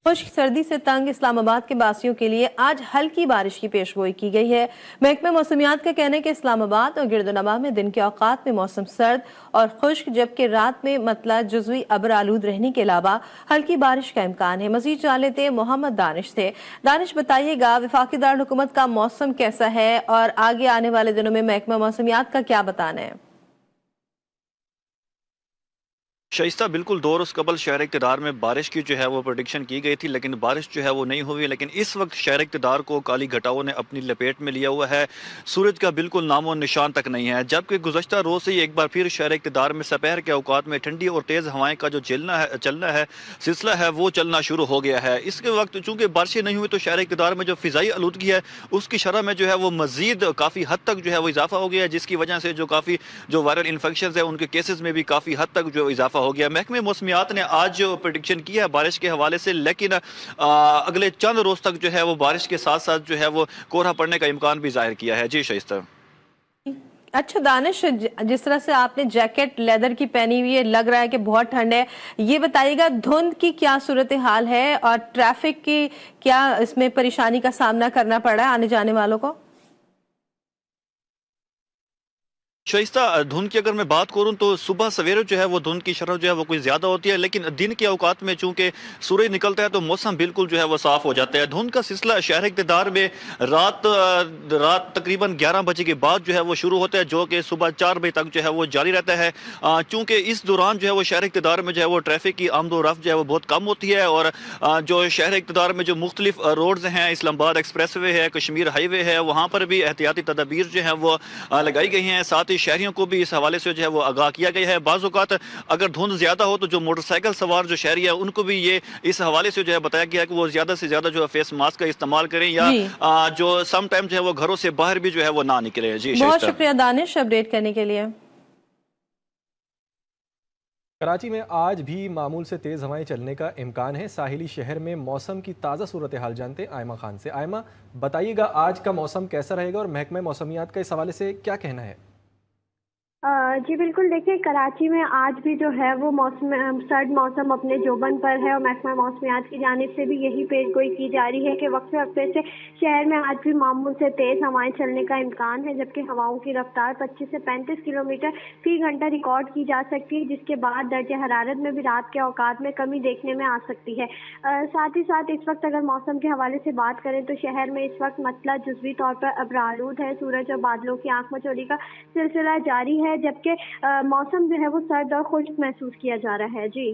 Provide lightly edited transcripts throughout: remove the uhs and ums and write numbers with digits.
खुश्क सर्दी से तंग इस्लामाबाद के बासियों के लिए आज हल्की बारिश की पेशगोई की गई है। महकमे मौसमियात का कहना है कि इस्लामाबाद और गिरदोनवा में दिन के औकात में मौसम सर्द और खुश्क, जबकि रात में मतला जुज़वी अब्र आलूद रहने के अलावा हल्की बारिश का इम्कान है। मजीद जान लेते हैं मोहम्मद दानिश से। दानिश, बताइएगा वफाकी दारुल-हुकूमत का मौसम कैसा है और आगे आने वाले दिनों में महकमा मौसमियात का क्या बताना है? शाइस्ता, बिल्कुल 2 रोज़ कबल शहर इक़्तिदार में बारिश की जो है वो प्रेडिक्शन की गई थी, लेकिन बारिश जो है वो नहीं हुई। लेकिन इस वक्त शहर इक़्तिदार को काली घटाओं ने अपनी लपेट में लिया हुआ है। सूरज का बिल्कुल नामो निशान तक नहीं है, जबकि गुज़श्ता रोज़ से ही एक बार फिर शहर इक़्तिदार में दोपहर के औकात में ठंडी और तेज़ हवाएं का जो चलना है सिलसिला है वो चलना शुरू हो गया है। इसके वक्त चूँकि बारिशें नहीं हुई तो शहर इक़्तिदार में जो फ़िज़ाई आलूदगी है उसकी शरह में जो है वो मज़ीद काफ़ी हद तक जो है वो इजाफा हो गया है, जिसकी वजह से जो वायरल इन्फेक्शन है उनके केसेस में भी काफ़ी हद तक जो इजाफा हो गया। महकमे मौसमियात ने आज जो प्रेडिक्शन की है बारिश के हवाले से, लेकिन अगले चंद रोज तक जो है वो बारिश के साथ साथ जो है वो कोहरा पड़ने का इम्कान भी जाहिर किया है। जी शाइस्ता। अच्छा दानिश, जिस तरह से आपने जैकेट लेदर की पहनी हुई है, लग रहा है कि बहुत ठंड है। ये बताइएगा धुंध की क्या सूरत हाल है और ट्रैफिक की क्या इसमें परेशानी का सामना करना पड़ रहा है आने जाने वालों को? शाइस्ता, धुंध की अगर मैं बात करूं तो सुबह सवेरे जो है वो धुंध की शरह जो है वो कुछ ज़्यादा होती है, लेकिन दिन के औकात में चूंकि सूरज निकलता है तो मौसम बिल्कुल जो है वो साफ़ हो जाता है। धुंध का सिलसिला शहर इक़्तिदार में रात तकरीबन 11 बजे के बाद जो है वो शुरू होता है, जो कि सुबह 4 बजे तक जो है वो जारी रहता है। चूँकि इस दौरान जो है वो शहर इक़्तिदार में जो है वो ट्रैफिक की आमदोरफ्त जो है वो बहुत कम होती है और जो शहर इक़्तिदार में जो मुख्तलिफ रोड्स हैं, इस्लामाबाद एक्सप्रेस वे है, कश्मीर हाईवे है, वहाँ पर भी एहतियाती तदाबीर जो है वो लगाई गई हैं। साथ ही शहरियों को भी इस हवाले से जो है वो आगाह किया गया है। बाज़ औक़ात अगर धुंध ज़्यादा हो तो जो मोटरसाइकिल सवार जो शहरी है उनको भी ये इस हवाले से जो है बताया गया है कि वो ज़्यादा से ज़्यादा जो है फेस मास्क का इस्तेमाल करें या जो सम टाइम जो है वो घरों से बाहर भी जो है वो ना निकले। जी, बहुत शुक्रिया दानिश अपडेट करने के लिए। कराची में आज भी मामूल से तेज़ हवाएं चलने का इम्कान है। साहिली शहर में मौसम की ताज़ा सूरत हाल जानते हैं आयमा खान से। आयमा, बताइएगा आज का मौसम कैसा रहेगा और महकमा मौसमियात का इस हवाले से क्या कहना है? जी बिल्कुल, देखिए कराची में आज भी जो है वो सर्द मौसम अपने जोबन पर है और महकमा मौसमियात की जानिब से भी यही पेशगोई की जा रही है कि वक्फे वक्फे से शहर में आज भी मामूल से तेज़ हवाएं चलने का इम्कान है, जबकि हवाओं की रफ्तार 25 से 35 किलोमीटर फी घंटा रिकॉर्ड की जा सकती है, जिसके बाद दर्जे हरारत में भी रात के औकात में कमी देखने में आ सकती है। साथ ही साथ इस वक्त अगर मौसम के हवाले से बात करें तो शहर में इस वक्त मतला जुज़वी तौर पर अब्र आलूद है, सूरज और बादलों की आंख मचोली का सिलसिला जारी है, जबकि मौसम जो है वो सर्द और खुश्क महसूस किया जा रहा है। जी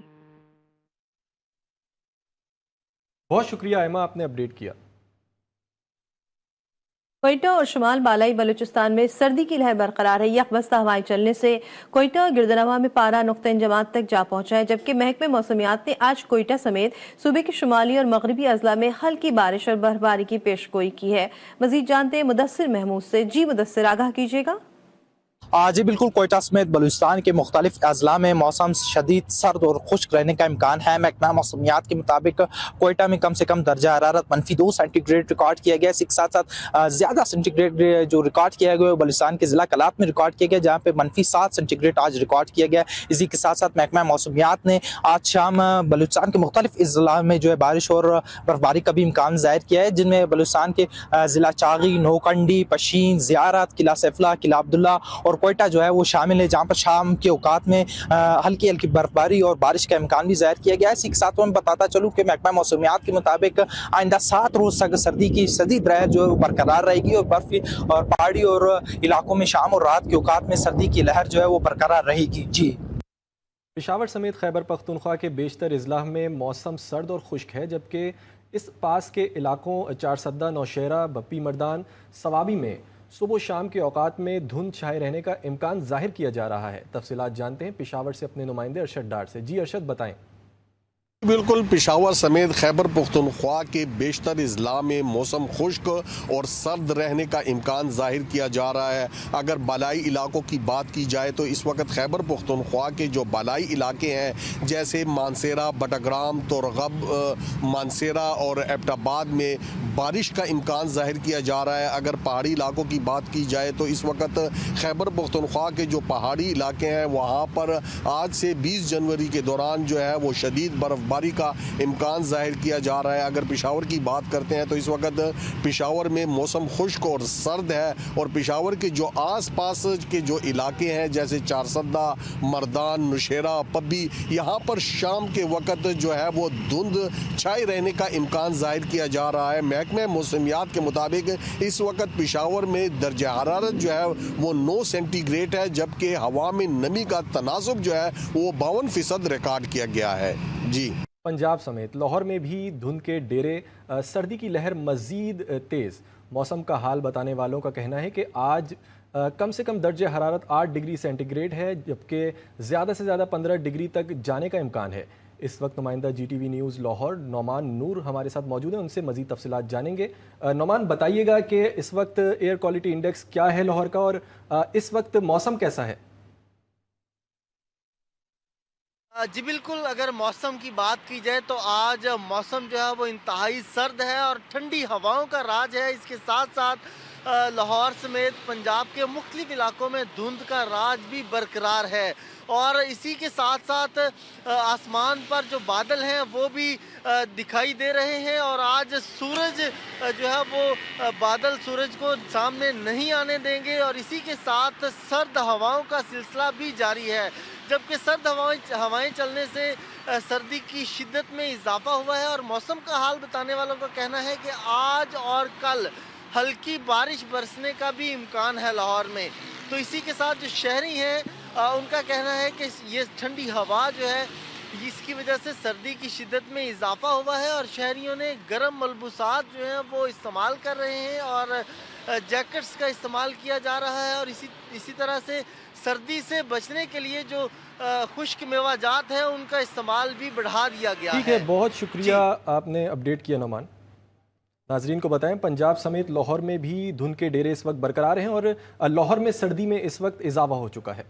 बहुत शुक्रिया आयमा, आपने अपडेट किया। कोयटा और शुमाल बालाई बलूचिस्तान में सर्दी की लहर बरकरार है। यकबस्ता हवाएं चलने से कोयटा और गिरदनवा में पारा नुक्ता इंजमात तक जा पहुंचा है, जबकि महकमे मौसमियात ने आज कोयटा समेत सूबे के शुमाली और मगरबी अजला में हल्की बारिश और बर्फबारी की पेशगोई की है। मजीद जानते हैं मुदस्सिर महमूद से। जी मुदस्सिर, आगाह कीजिएगा। जी बिल्कुल, कोयटा समेत बलूचिस्तान के मुख्तलिफ अजला में मौसम शदीद सर्द और खुश्क रहने का इम्कान है। महकमा मौसमियात के मुताबिक कोयटा में कम से कम दर्जा हरारत -2 सेंटीग्रेड रिकॉर्ड किया गया। इसके साथ साथ ज़्यादा सेंटीग्रेड जो रिकॉर्ड किया गया बलूचिस्तान के ज़िला कलात में रिकॉर्ड किया गया, जहाँ पे -7 सेंटीग्रेड आज रिकॉर्ड किया गया। इसी के साथ साथ महकमा मौसमियात ने आज शाम बलूचिस्तान के मुख्तलिफ अजला में जो है बारिश और बर्फबारी का भी इम्कान जाहिर किया है, जिनमें बलूचिस्तान के ज़िला चागी, नोकंडी, पशीन, ज़ियारत, किला सैफला, किला अब्दुल्ला और कोयटा जो है वो शामिल है, जहाँ पर शाम के औकात में हल्की हल्की बर्फबारी और बारिश का इम्कान भी जाहिर किया गया है। इसी के साथ मैं बताता चलूँ कि महकमा मौसमियात के मुताबिक आइंदा 7 रोज तक सर्दी की शदीद लहर जो है बरकरार रहेगी और बर्फ और पहाड़ी और इलाकों में शाम और रात के औकात में सर्दी की लहर जो है वो बरकरार रहेगी। जी, पेशावर समेत खैबर पख्तूनख्वा के बेशतर अजला में मौसम सर्द और खुश्क है, जबकि इस पास के इलाकों चारसद्दा, नौशहरा, बप्पी मर्दान, सवाबी में सुबह शाम के औकात में धुंध छाए रहने का इम्कान जाहिर किया जा रहा है। तफसीलात जानते हैं पेशावर से अपने नुमाइंदे अरशद डार से। जी अरशद, बताएं। बिल्कुल, पेशावर समेत खैबर पख्तूनख्वा के बेशतर अजला में मौसम खुश्क और सर्द रहने का इम्कान जाहिर किया जा रहा है। अगर बालाई इलाकों की बात की जाए तो इस वक्त खैबर पख्तूनख्वा के जो बालाई इलाके हैं जैसे मानसेरा, बटाग्राम, तोरगब, मानसेरा और एबटाबाद में बारिश का इम्कान जाहिर किया जा रहा है। अगर पहाड़ी इलाकों की बात की जाए तो इस वक्त खैबर पख्तूनख्वा के जो पहाड़ी इलाके हैं वहाँ पर आज से 20 जनवरी के दौरान जो है वो शदीद बर्फ बर्फबारी का इम्कान जाहिर किया जा रहा है। अगर पेशावर की बात करते हैं तो इस वक्त पेशावर में मौसम खुश्क और सर्द है, और पेशावर के जो आस पास के जो इलाके हैं जैसे चारसद्दा, मर्दान, नौशेरा, पब्बी, यहाँ पर शाम के वक्त जो है वो धुंध छाए रहने का इम्कान जाहिर किया जा रहा है। महकमे मौसमियात के मुताबिक इस वक्त पेशावर में दर्जा हरारत जो है वो 9 सेंटीग्रेड है, जबकि हवा में नमी का तनासुब जो है वो 52% रिकॉर्ड किया गया है। जी, पंजाब समेत लाहौर में भी धुंध के डेरे, सर्दी की लहर मज़ीद तेज़। मौसम का हाल बताने वालों का कहना है कि आज कम से कम दर्जे हरारत 8 डिग्री सेंटीग्रेड है, जबकि ज़्यादा से ज़्यादा 15 डिग्री तक जाने का इम्कान है। इस वक्त नुमाइंदा GTV न्यूज़ लाहौर नौमान नूर हमारे साथ मौजूद हैं, उनसे मज़ीद तफसीलात जानेंगे। नौमान, बताइएगा कि इस वक्त एयर क्वालिटी इंडेक्स क्या है लाहौर का, और इस वक्त मौसम कैसा है? जी बिल्कुल, अगर मौसम की बात की जाए तो आज मौसम जो है वो इंतहाई सर्द है और ठंडी हवाओं का राज है। इसके साथ साथ लाहौर समेत पंजाब के मुख्तलिफ इलाकों में धुंध का राज भी बरकरार है, और इसी के साथ साथ आसमान पर जो बादल हैं वो भी दिखाई दे रहे हैं, और आज सूरज जो है वो बादल सूरज को सामने नहीं आने देंगे, और इसी के साथ सर्द हवाओं का सिलसिला भी जारी है। जबकि सर्द हवाएं चलने से सर्दी की शिद्दत में इजाफा हुआ है, और मौसम का हाल बताने वालों का कहना है कि आज और कल हल्की बारिश बरसने का भी इम्कान है लाहौर में। तो इसी के साथ जो शहरी हैं उनका कहना है कि ये ठंडी हवा जो है इसकी वजह से सर्दी की शिद्दत में इजाफा हुआ है, और शहरियों ने गर्म मलबूसात जो हैं वो इस्तेमाल कर रहे हैं, और जैकेट्स का इस्तेमाल किया जा रहा है, और इसी तरह से सर्दी से बचने के लिए जो खुश्क मेवाजात है उनका इस्तेमाल भी बढ़ा दिया गया है। ठीक है, बहुत शुक्रिया, आपने अपडेट किया नौमान। नाजरीन को बताएं, पंजाब समेत लाहौर में भी धुंध के डेरे इस वक्त बरकरार हैं, और लाहौर में सर्दी में इस वक्त इजाफा हो चुका है।